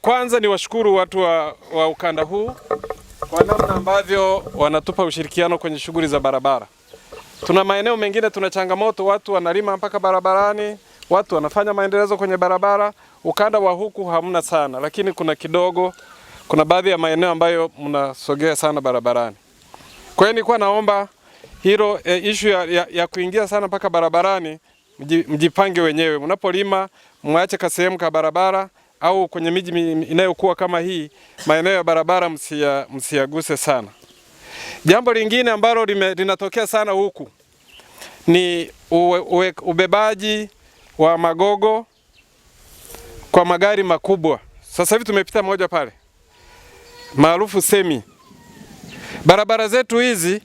Kwanza ni washukuru watu wa ukanda huu kwa namna ambavyo wanatupa ushirikiano kwenye shughuli za barabara. Tuna maeneo mengine tuna changamoto, watu wanalima mpaka barabarani, watu wanafanya maendelezo kwenye barabara. Ukanda wa huku hamna sana, lakini kuna kidogo, kuna baadhi ya maeneo ambayo mnasogea sana barabarani. Kwa hiyo nilikuwa naomba hilo issue ya kuingia sana mpaka barabarani mjipange wenyewe. Mnapolima mwache kasehemu ka barabara, au kwenye miji inayokuwa kama hii maeneo ya barabara msiyaguse sana. Jambo lingine ambalo linatokea sana huku ni ubebaji wa magogo kwa magari makubwa. Sasa hivi tumepita moja pale maarufu semi. Barabara zetu hizi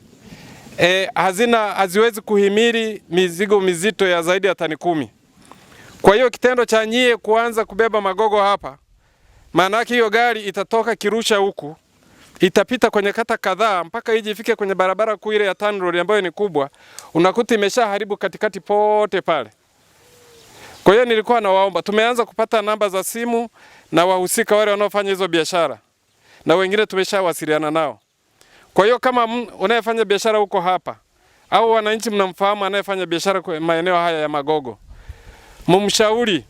haziwezi kuhimili mizigo mizito ya zaidi ya tani 10. Kwa hiyo kitendo cha nyie kuanza kubeba magogo hapa, maana yake hiyo gari itatoka Kirusha huku, itapita kwenye kata kadhaa mpaka ije ifike kwenye barabara kuu ile ya TANROADS ambayo ni kubwa, unakuta imeshaharibu katikati pote pale. Kwa hiyo nilikuwa nawaomba, tumeanza kupata namba za simu na wahusika wale wanaofanya hizo biashara, na wengine tumeshawasiliana nao. Kwa hiyo kama unayefanya biashara huko hapa au wananchi mnamfahamu anayefanya biashara kwa maeneo haya ya magogo, mumshauri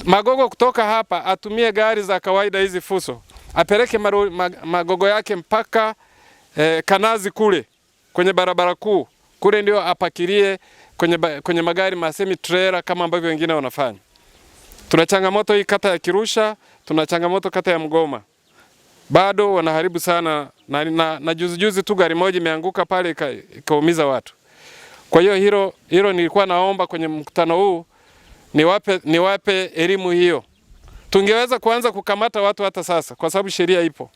magogo kutoka hapa atumie gari za kawaida hizi fuso, apeleke magogo yake mpaka Kanazi kule kwenye barabara kuu kule, ndio apakirie kwenye magari masemi trailer kama ambavyo wengine wanafanya. Tuna changamoto hii kata ya Kirusha, tuna changamoto kata ya Mgoma, bado wanaharibu sana na juzi tu gari moja imeanguka pale ikaumiza watu. Kwa hiyo hilo nilikuwa naomba kwenye mkutano huu niwape elimu hiyo. Tungeweza kuanza kukamata watu hata sasa kwa sababu sheria ipo,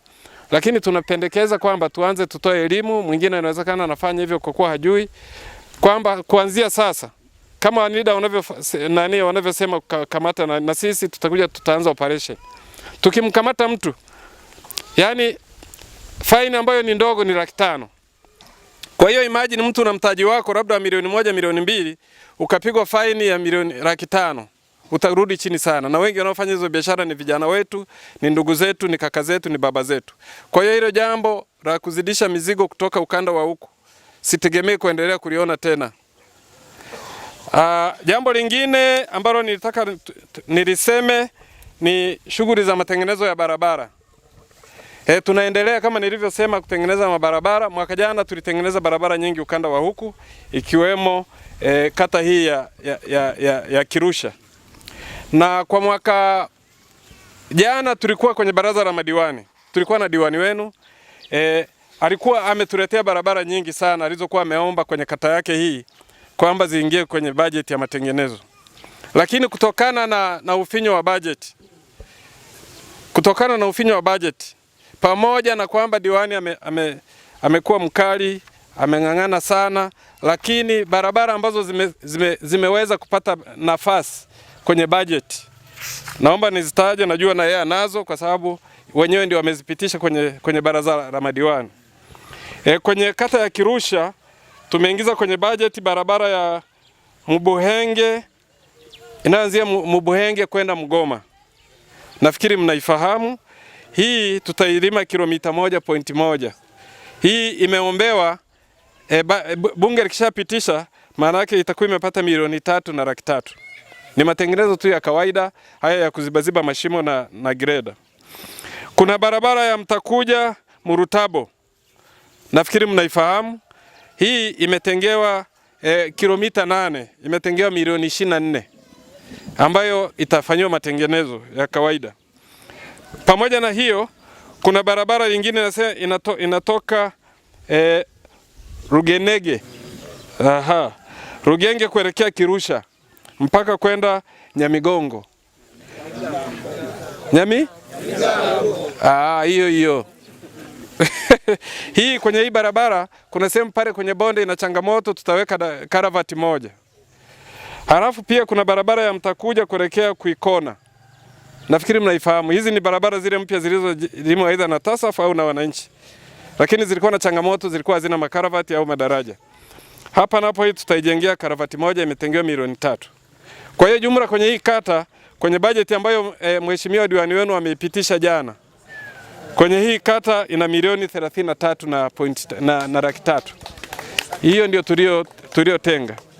lakini tunapendekeza kwamba tuanze tutoe elimu. Mwingine inawezekana anafanya hivyo kwa kuwa hajui, kwamba kuanzia sasa kama NIDA wanavyosema kamata, na sisi tutaanza operation. Tukimkamata mtu, yani faini ambayo ni ndogo ni Laki5. Kwa hiyo imagine mtu na mtaji wako labda milioni 1, milioni 2, ukapigwa faini ya Laki5, utarudi chini sana. Na wengi wanaofanya hizo biashara ni vijana wetu, ni ndugu zetu, ni kaka zetu, ni baba zetu. Kwa hiyo hilo jambo la kuzidisha mizigo kutoka ukanda wa huku sitegemee kuendelea kuliona tena. Jambo lingine ambalo nilitaka niliseme ni shughuli za matengenezo ya barabara. Tunaendelea kama nilivyosema kutengeneza mabarabara. Mwaka jana tulitengeneza barabara nyingi ukanda wa huku, ikiwemo kata hii ya Kirusha. Na kwa mwaka jana tulikuwa kwenye baraza la madiwani. Tulikuwa na diwani wenu. Alikuwa ametuletea barabara nyingi sana alizokuwa ameomba kwenye kata yake hii kwamba ziingie kwenye bajeti ya matengenezo. Lakini kutokana na ufinyo wa bajeti, pamoja na kwamba diwani amekuwa mkali, ameng'ang'ana sana, lakini barabara ambazo zimeweza kupata nafasi kwenye bajeti, naomba nizitaje, najua na yeye anazo kwa sababu wenyewe ndio wamezipitisha kwenye baraza la madiwani. Kwenye kata ya Kirusha tumeingiza kwenye bajeti barabara ya Mubuhenge, inaanzia Mubuhenge kwenda Mgoma. Nafikiri mnaifahamu. Hii tutailima kilomita 1.1. Hii imeombewa bunge likishapitisha, maana yake itakuwa imepata milioni 3 na Laki3. Ni matengenezo tu ya kawaida haya ya kuzibaziba mashimo na greda. Kuna barabara ya Mtakuja Murutabo. Nafikiri mnaifahamu. Hii imetengewa kilomita 8, imetengewa milioni 24 ambayo itafanywa matengenezo ya kawaida. Pamoja na hiyo, kuna barabara nyingine inatoka Rugenege. Rugenge kuelekea Kirusha mpaka kwenda Nyamigongo. Hiyo. Kwenye hii barabara kuna sehemu pale kwenye bonde ina changamoto, tutaweka karavati moja. Halafu pia kuna barabara ya Mtakuja kuelekea Kuikona. Nafikiri mnaifahamu. Hizi ni barabara zile mpya zilizolimwa aidha na TASAF au na wananchi, lakini zilikuwa na changamoto, zilikuwa hazina makaravati au madaraja. Hapa napo hii tutaijengea karavati moja, imetengewa milioni 3. Kwa hiyo jumla kwenye hii kata kwenye bajeti ambayo mheshimiwa diwani wenu ameipitisha jana, kwenye hii kata ina milioni 33 na laki tatu. Hiyo ndio tuliotenga.